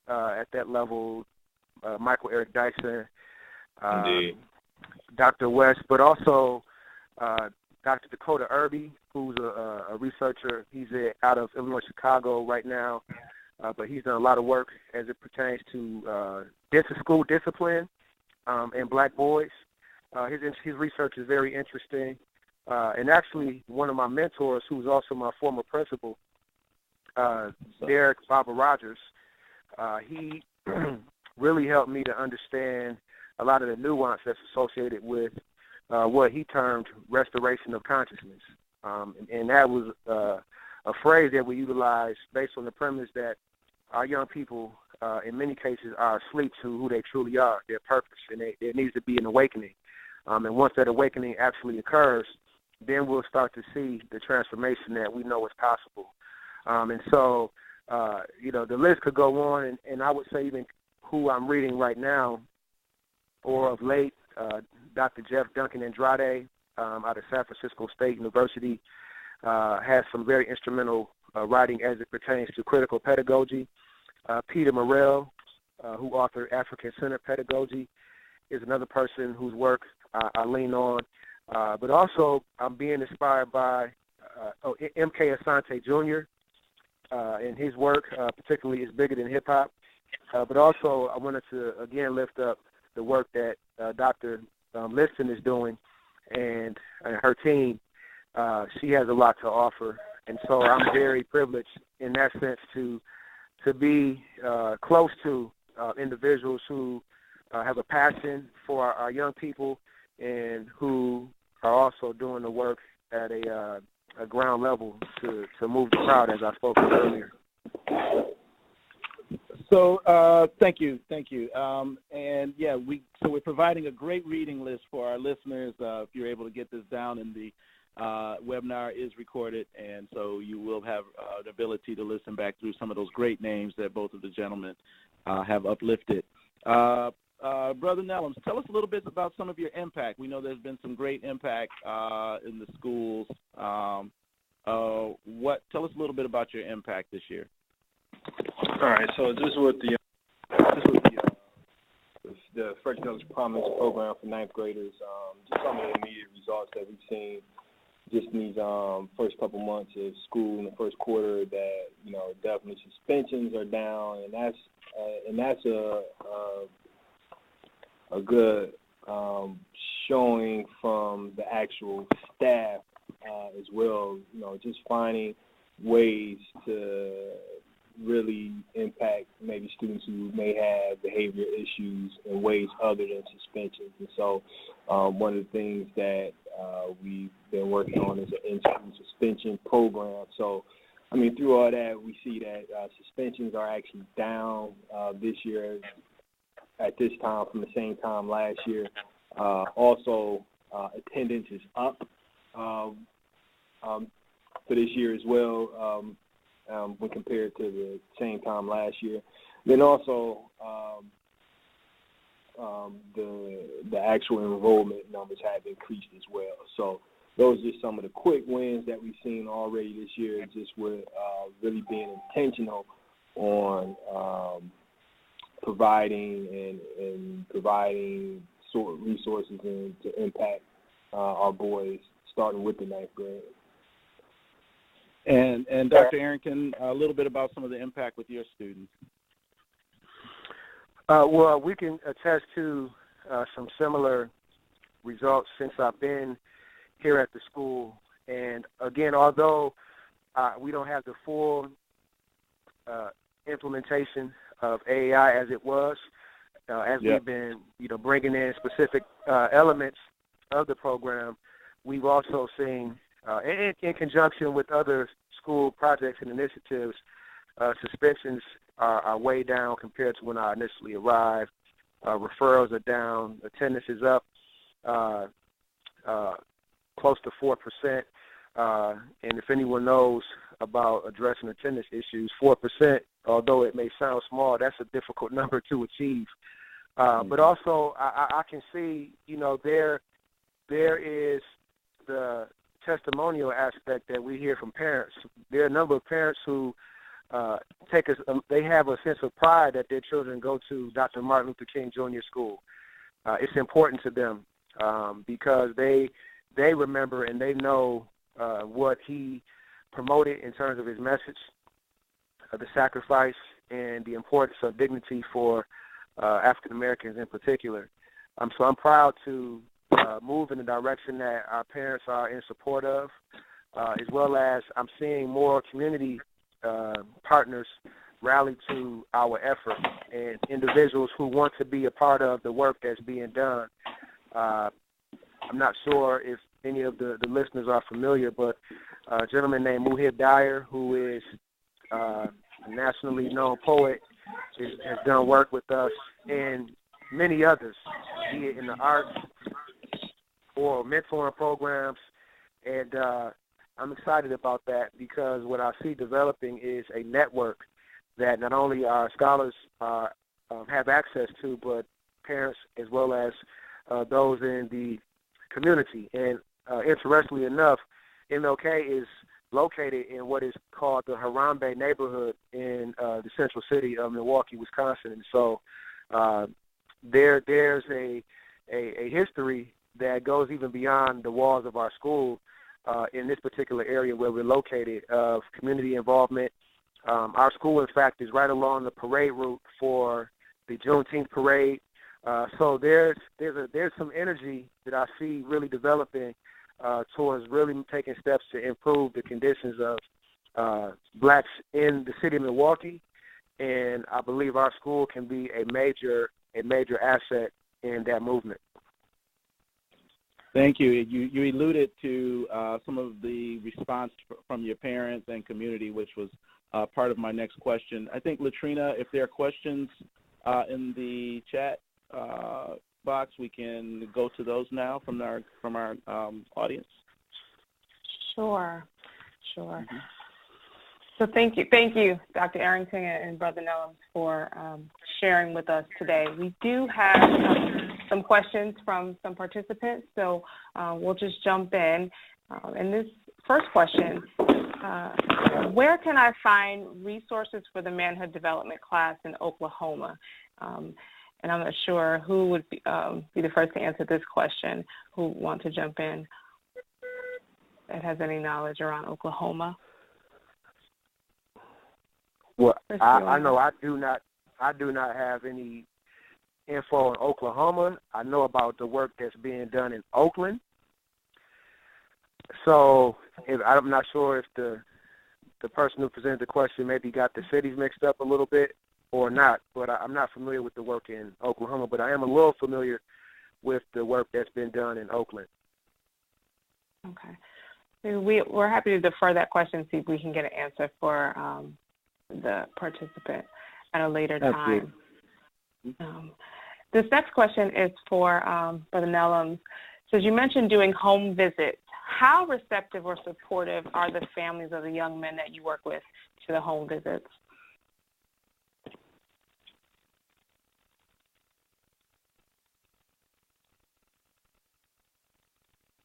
at that level, Michael Eric Dyson, Dr. West, but also Dr. Dakota Irby, who's a researcher. He's out of Illinois, Chicago right now, but he's done a lot of work as it pertains to school discipline and black boys. His research is very interesting. And actually, one of my mentors, who's also my former principal, Derek Baba Rogers, he really helped me to understand a lot of the nuance that's associated with what he termed restoration of consciousness. And that was a phrase that we utilize based on the premise that our young people, in many cases, are asleep to who they truly are, their purpose, and there needs to be an awakening. And once that awakening actually occurs, then we'll start to see the transformation that we know is possible. And so, the list could go on, and I would say even who I'm reading right now, or of late, Dr. Jeff Duncan Andrade out of San Francisco State University has some very instrumental writing as it pertains to critical pedagogy. Peter Morrell, who authored African-Centered Pedagogy, is another person whose work I lean on. But also I'm being inspired by M.K. Asante Jr., and his work particularly is bigger than hip-hop. But also I wanted to, again, lift up the work that Dr. Liston is doing and her team. She has a lot to offer. And so I'm very privileged in that sense to be close to individuals who have a passion for our young people and who are also doing the work at a ground level to move the crowd, as I spoke of earlier. So thank you. And yeah, we're providing a great reading list for our listeners. If you're able to get this down, and the webinar is recorded, and so you will have the ability to listen back through some of those great names that both of the gentlemen have uplifted. Brother Nelloms, tell us a little bit about some of your impact. We know there's been some great impact in the schools. Tell us a little bit about your impact this year. All right, so just with the Frederick Douglass Promise program for ninth graders, just some of the immediate results that we've seen just in these first couple months of school in the first quarter, that definitely suspensions are down, and that's a good showing from the actual staff as well. Just finding ways to really impact maybe students who may have behavior issues in ways other than suspensions. And so one of the things that we've been working on is an in-school suspension program. So, through all that, we see that suspensions are actually down this year at this time from the same time last year. Also, attendance is up for this year as well, when compared to the same time last year. Then also the actual enrollment numbers have increased as well. So those are just some of the quick wins that we've seen already this year, just with really being intentional on providing sort of resources and to impact our boys, starting with the ninth grade. And Dr. Arrington, a little bit about some of the impact with your students. Well, we can attest to some similar results since I've been here at the school. And again, although we don't have the full implementation of AAI as it was, as we've been, bringing in specific elements of the program, we've also seen, in conjunction with other school projects and initiatives, suspensions are way down compared to when I initially arrived. Referrals are down. Attendance is up close to 4%. And if anyone knows about addressing attendance issues, 4%, although it may sound small, that's a difficult number to achieve. But also, I can see, there is the testimonial aspect that we hear from parents. There are a number of parents who they have a sense of pride that their children go to Dr. Martin Luther King Jr. School. It's important to them because they remember and they know what he promoted in terms of his message, the sacrifice and the importance of dignity for African Americans in particular. So I'm proud to move in the direction that our parents are in support of, as well as I'm seeing more community partners rally to our effort and individuals who want to be a part of the work that's being done. I'm not sure if any of the listeners are familiar, but a gentleman named Muhib Dyer, who is a nationally known poet, has done work with us and many others, be it in the arts or mentoring programs. And I'm excited about that because what I see developing is a network that not only our scholars have access to, but parents as well as those in the community. And interestingly enough, MLK is located in what is called the Harambe neighborhood in the central city of Milwaukee, Wisconsin. And so there's a history that goes even beyond the walls of our school in this particular area where we're located of community involvement. Our school, in fact, is right along the parade route for the Juneteenth parade. So there's some energy that I see really developing towards really taking steps to improve the conditions of blacks in the city of Milwaukee, and I believe our school can be a major asset in that movement. Thank you. You alluded to some of the response from your parents and community, which was part of my next question. I think, Latrina, if there are questions in the chat box, we can go to those now from our audience. Sure. Mm-hmm. So thank you, Dr. Arrington and Brother Nelloms, for sharing with us today. We do have some questions from some participants, so we'll just jump in. And this first question, where can I find resources for the Manhood Development class in Oklahoma? And I'm not sure who would be the first to answer this question, who want to jump in that has any knowledge around Oklahoma. Well, I know I do not have any info on Oklahoma. I know about the work that's being done in Oakland. So I'm not sure if the person who presented the question maybe got the cities mixed up a little bit or not, but I'm not familiar with the work in Oklahoma, but I am a little familiar with the work that's been done in Oakland. Okay. We're happy to defer that question, see if we can get an answer for the participant at a later time. This next question is for Brother Nelloms. So as you mentioned doing home visits, how receptive or supportive are the families of the young men that you work with to the home visits?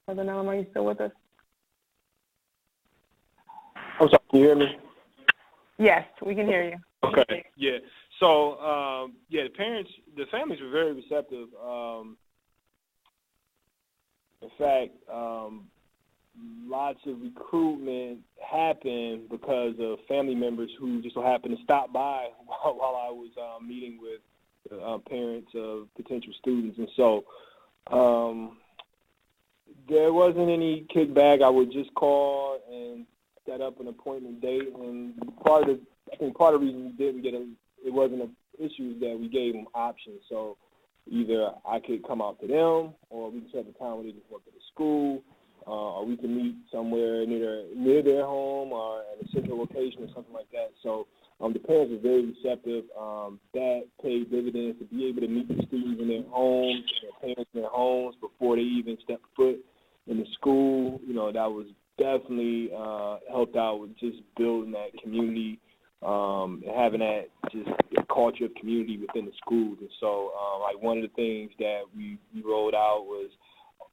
Brother Nelloms, are you still with us? I'm sorry, can you hear me? Yes, we can hear you. Okay, yeah. So, the families were very receptive. In fact, lots of recruitment happened because of family members who just so happened to stop by while I was meeting with parents of potential students. And so there wasn't any kickback. I would just call and set up an appointment date. And part of the reason we didn't get it wasn't an issue is that we gave them options. So either I could come out to them, or we could set the time where they just work at the school, or we can meet somewhere near their home or at a central location or something like that. So the parents were very receptive. That paid dividends to be able to meet the students in their homes, their parents in their homes before they even step foot in the school. You know, that was definitely helped out with just building that community, and having that just a culture of community within the schools. And so, like, one of the things that we rolled out was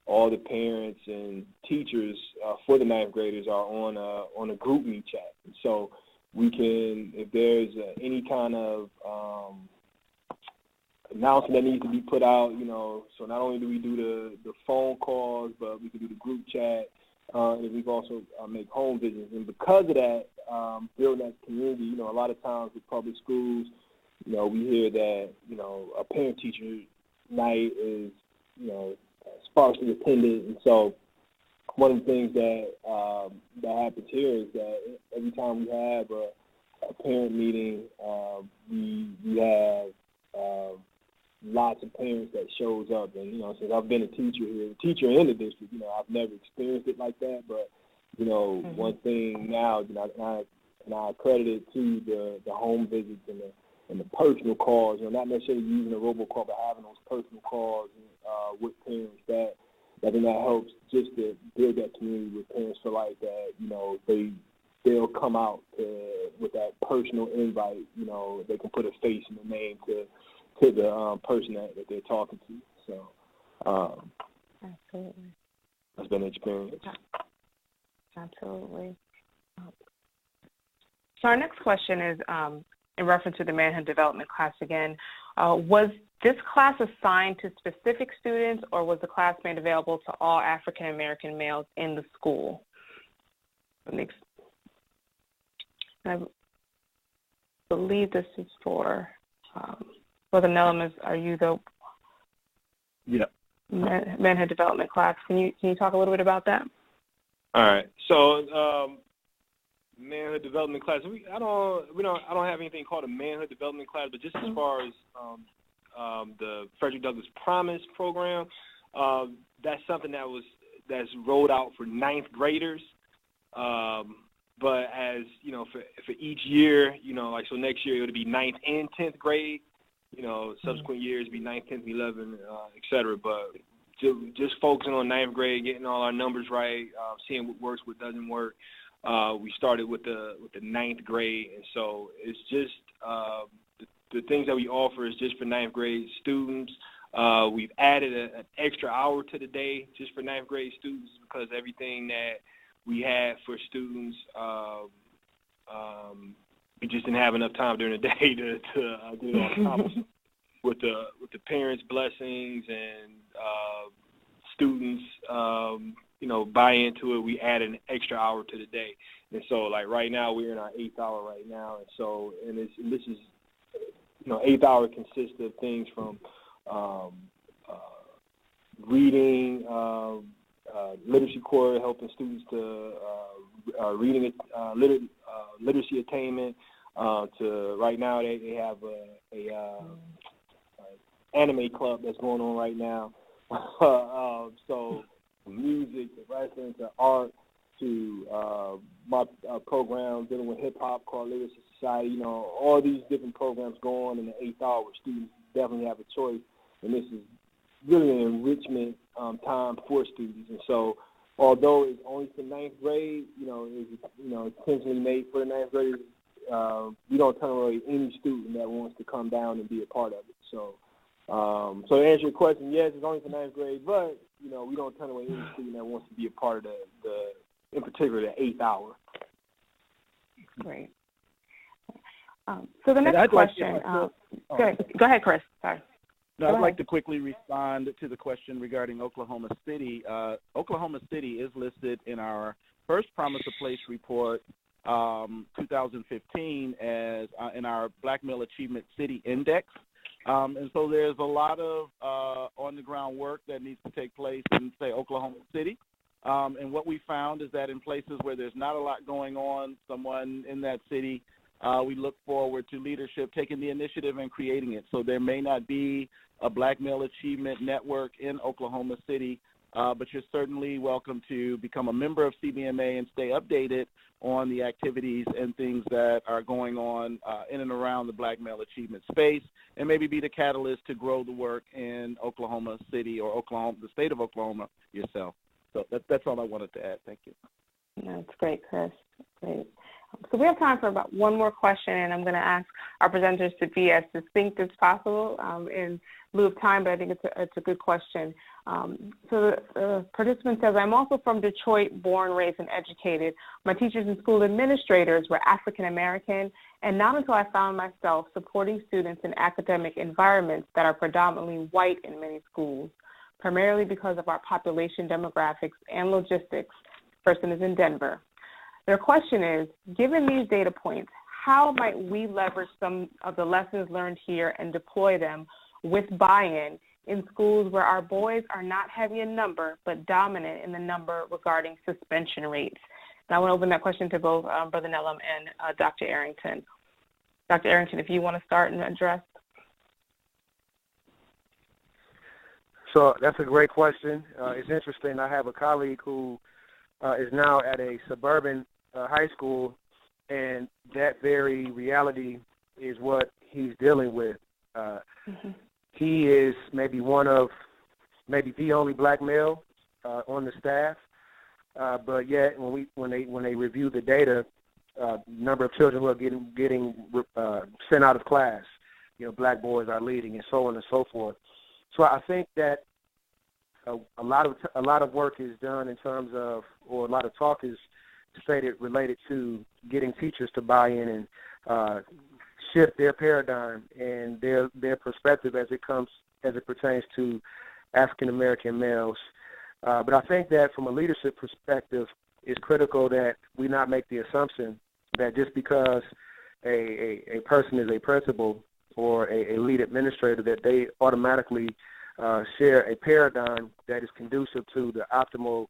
all the parents and teachers for the ninth graders are on a group meet chat. And so we can, if there's any kind of announcement that needs to be put out, you know, so not only do we do the phone calls, but we can do the group chat, and we've also make home visits. And because of that, building that community, you know, a lot of times with public schools, you know, we hear that, you know, a parent-teacher night is, you know, sparsely attended. And so one of the things that happens here is that every time we have a parent meeting, we have lots of parents that shows up. And, you know, since I've been a teacher in the district, you know, I've never experienced it like that. But, you know, one thing now, and I credit it to the home visits and the personal calls, you know, not necessarily using a robocall, but having those personal calls with parents, that I think that helps just to build that community with parents feel like that, you know, they'll come out with that personal invite, you know, they can put a face and a name to the person that they're talking to. So absolutely, that's been an experience. Absolutely. So our next question is in reference to the Manhood Development class again. Was this class assigned to specific students, or was the class made available to all African American males in the school? I believe this is for Brother Nelloms. Are you the Manhood Development class? Can you talk a little bit about that? All right. So Manhood Development class. I don't have anything called a Manhood Development class, but just as far as the Frederick Douglass Promise program, that's something that's rolled out for ninth graders. But as you know, for each year, you know, like, so next year it would be 9th and 10th grade. You know, subsequent years be 9th, 10th, 11th, et cetera. But just focusing on 9th grade, getting all our numbers right, seeing what works, what doesn't work. We started with the 9th grade, and so it's just the things that we offer is just for 9th grade students. We've added an extra hour to the day just for 9th grade students, because everything that we had for students, we just didn't have enough time during the day to get it all accomplished. With the parents' blessings and students, you know, buy into it, we add an extra hour to the day. And so, like, right now we're in our 8th hour right now, and so this is, you know, 8th hour consists of things from reading, literacy core, helping students to reading literacy attainment, to right now they have a anime club that's going on right now. So from music to wrestling to art to my program dealing with hip-hop called Literacy Society, you know, all these different programs go on in the 8th hour where students definitely have a choice. And this is really an enrichment time for students. And so although it's only for 9th grade, you know, it's intentionally made for the 9th graders, we don't turn away any student that wants to come down and be a part of it. So so to answer your question, yes, it's only for 9th grade, but, you know, we don't turn away any student that wants to be a part of the in particular, the 8th hour. Great. So the next question, go ahead, Chris. Sorry. No, I'd like to quickly respond to the question regarding Oklahoma City. Oklahoma City is listed in our first Promise of Place report, 2015, as in our Black Male Achievement City Index. And so there's a lot of on-the-ground work that needs to take place in, say, Oklahoma City. And what we found is that in places where there's not a lot going on, someone in that city, we look forward to leadership taking the initiative and creating it. So there may not be a Black Male Achievement Network in Oklahoma City, but you're certainly welcome to become a member of CBMA and stay updated on the activities and things that are going on in and around the Black Male Achievement space, and maybe be the catalyst to grow the work in Oklahoma City or Oklahoma, the state of Oklahoma yourself. So that's all I wanted to add. Thank you. That's great, Chris. Great. So we have time for about one more question, and I'm going to ask our presenters to be as succinct as possible in lieu of time, but I think it's a good question. So the participant says, I'm also from Detroit, born, raised, and educated. My teachers and school administrators were African-American, and not until I found myself supporting students in academic environments that are predominantly white in many schools, primarily because of our population demographics and logistics. Person is in Denver. Their question is, given these data points, how might we leverage some of the lessons learned here and deploy them with buy-in in schools where our boys are not heavy in number but dominant in the number regarding suspension rates? And I want to open that question to both Brother Nello and Dr. Arrington. Dr. Arrington, if you want to start and address. So that's a great question. It's interesting. I have a colleague who is now at a suburban high school, and that very reality is what he's dealing with. He is maybe the only black male on the staff, but yet when they review the data, number of children who are getting sent out of class, black boys are leading, and so on and so forth. So I think that a lot of work is done in terms of, or a lot of talk is related to getting teachers to buy in and shift their paradigm and their perspective as it pertains to African American males. But I think that from a leadership perspective, it's critical that we not make the assumption that just because a person is a principal or a lead administrator that they automatically share a paradigm that is conducive to the optimal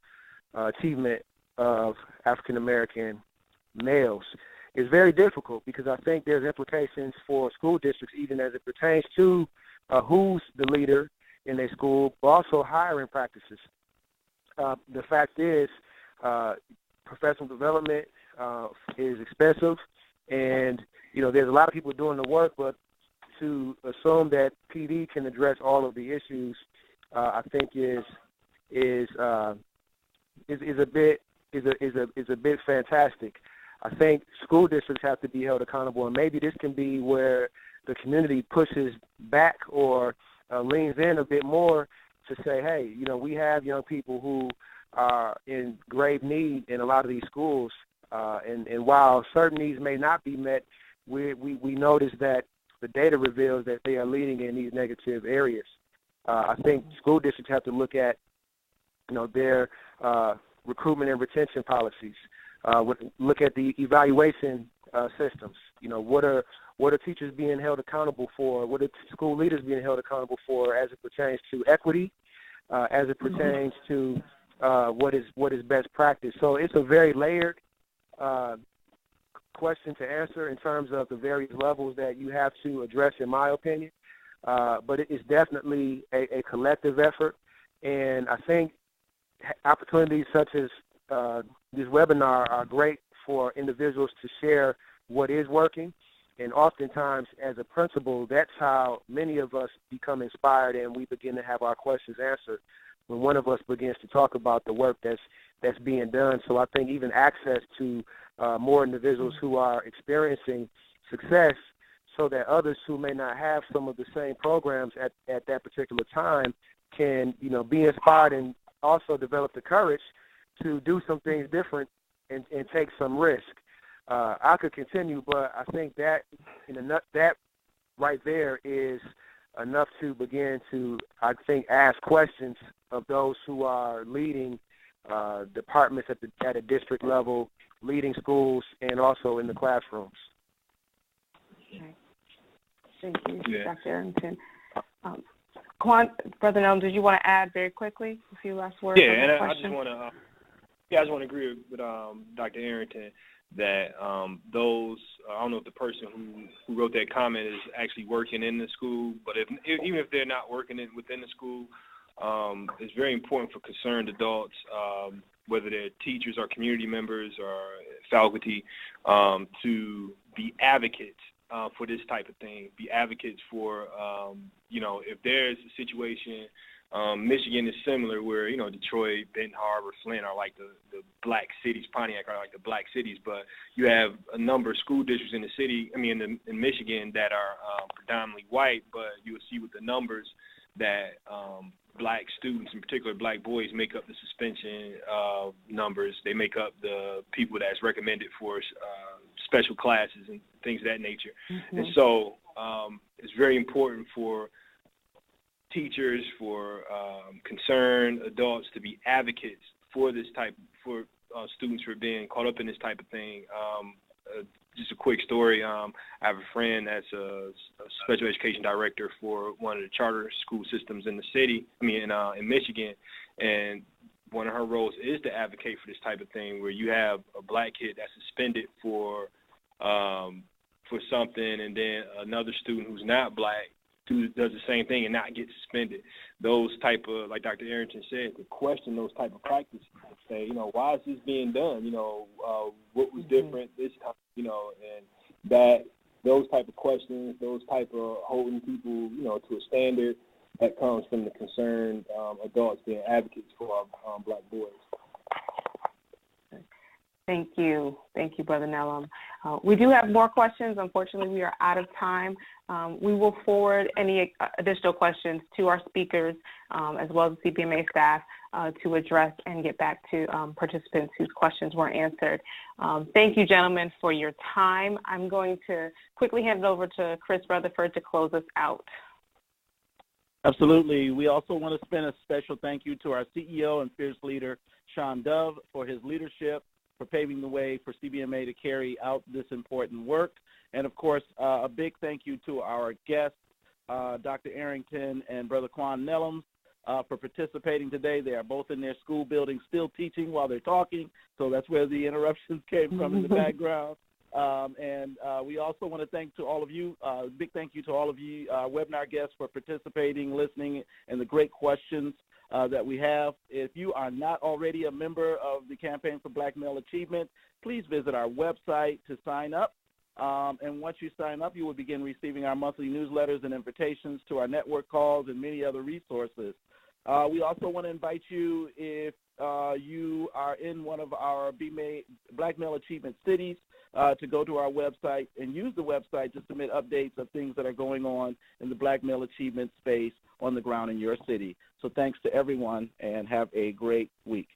achievement of African American males. It's very difficult because I think there's implications for school districts even as it pertains to who's the leader in their school, but also hiring practices. The fact is professional development is expensive, and there's a lot of people doing the work, but to assume that PD can address all of the issues, I think is a bit fantastic. I think school districts have to be held accountable, and maybe this can be where the community pushes back or leans in a bit more to say, hey, we have young people who are in grave need in a lot of these schools, and while certain needs may not be met, we notice that the data reveals that they are leading in these negative areas. I think school districts have to look at, their recruitment and retention policies. Look at the evaluation systems. What are teachers being held accountable for? What are school leaders being held accountable for as it pertains to equity, as it pertains to what is best practice? So it's a very layered question to answer in terms of the various levels that you have to address, in my opinion. But it is definitely a collective effort, and I think opportunities such as this webinar are great for individuals to share what is working, and oftentimes as a principal, that's how many of us become inspired and we begin to have our questions answered when one of us begins to talk about the work that's being done. So I think even access to more individuals who are experiencing success, so that others who may not have some of the same programs at that particular time can, be inspired and also develop the courage to do some things different and take some risk. I could continue, but I think that that right there is enough to begin to, I think, ask questions of those who are leading departments at a district level, leading schools, and also in the classrooms. Okay. Thank you, Dr. Arrington. Quan, Brother Nello, did you want to add very quickly a few last words? Yeah, and I just want to agree with Dr. Arrington that those, I don't know if the person who wrote that comment is actually working in the school, but even if they're not working within the school, it's very important for concerned adults, whether they're teachers or community members or faculty, to be advocates for this type of thing, be advocates for, if there's a situation, Michigan is similar where, Detroit, Benton Harbor, Flint are like the black cities, Pontiac are like the black cities, but you have a number of school districts in the city, in Michigan that are predominantly white, but you'll see with the numbers that black students, in particular black boys, make up the suspension numbers. They make up the people that's recommended for special classes and things of that nature. Mm-hmm. And so it's very important for teachers, for concerned adults to be advocates for this for students who are being caught up in this type of thing. Just a quick story. I have a friend that's a special education director for one of the charter school systems in the city, in Michigan, and one of her roles is to advocate for this type of thing where you have a black kid that's suspended for something, and then another student who's not black does the same thing and not get suspended. Those type of, like Dr. Arrington said, to question those type of practices, say, why is this being done? What was different this time? And that those type of questions, those type of holding people, to a standard, that comes from the concerned adults being advocates for black boys. Thank you. Thank you, Brother Nello. We do have more questions. Unfortunately, we are out of time. We will forward any additional questions to our speakers as well as the CBMA staff to address and get back to participants whose questions weren't answered. Thank you, gentlemen, for your time. I'm going to quickly hand it over to Chris Rutherford to close us out. Absolutely. We also want to spend a special thank you to our CEO and fierce leader, Sean Dove, for his leadership, for paving the way for CBMA to carry out this important work. And, of course, a big thank you to our guests, Dr. Arrington and Brother Quan Nelloms, for participating today. They are both in their school building still teaching while they're talking, so that's where the interruptions came from in the background. And we also want to thank to all of you, big thank you to all of you webinar guests for participating, listening, and the great questions that we have. If you are not already a member of the Campaign for Black Male Achievement, please visit our website to sign up. And once you sign up, you will begin receiving our monthly newsletters and invitations to our network calls and many other resources. We also want to invite you, if you are in one of our Black Male Achievement cities, to go to our website and use the website to submit updates of things that are going on in the Black Male Achievement space on the ground in your city. So thanks to everyone, and have a great week.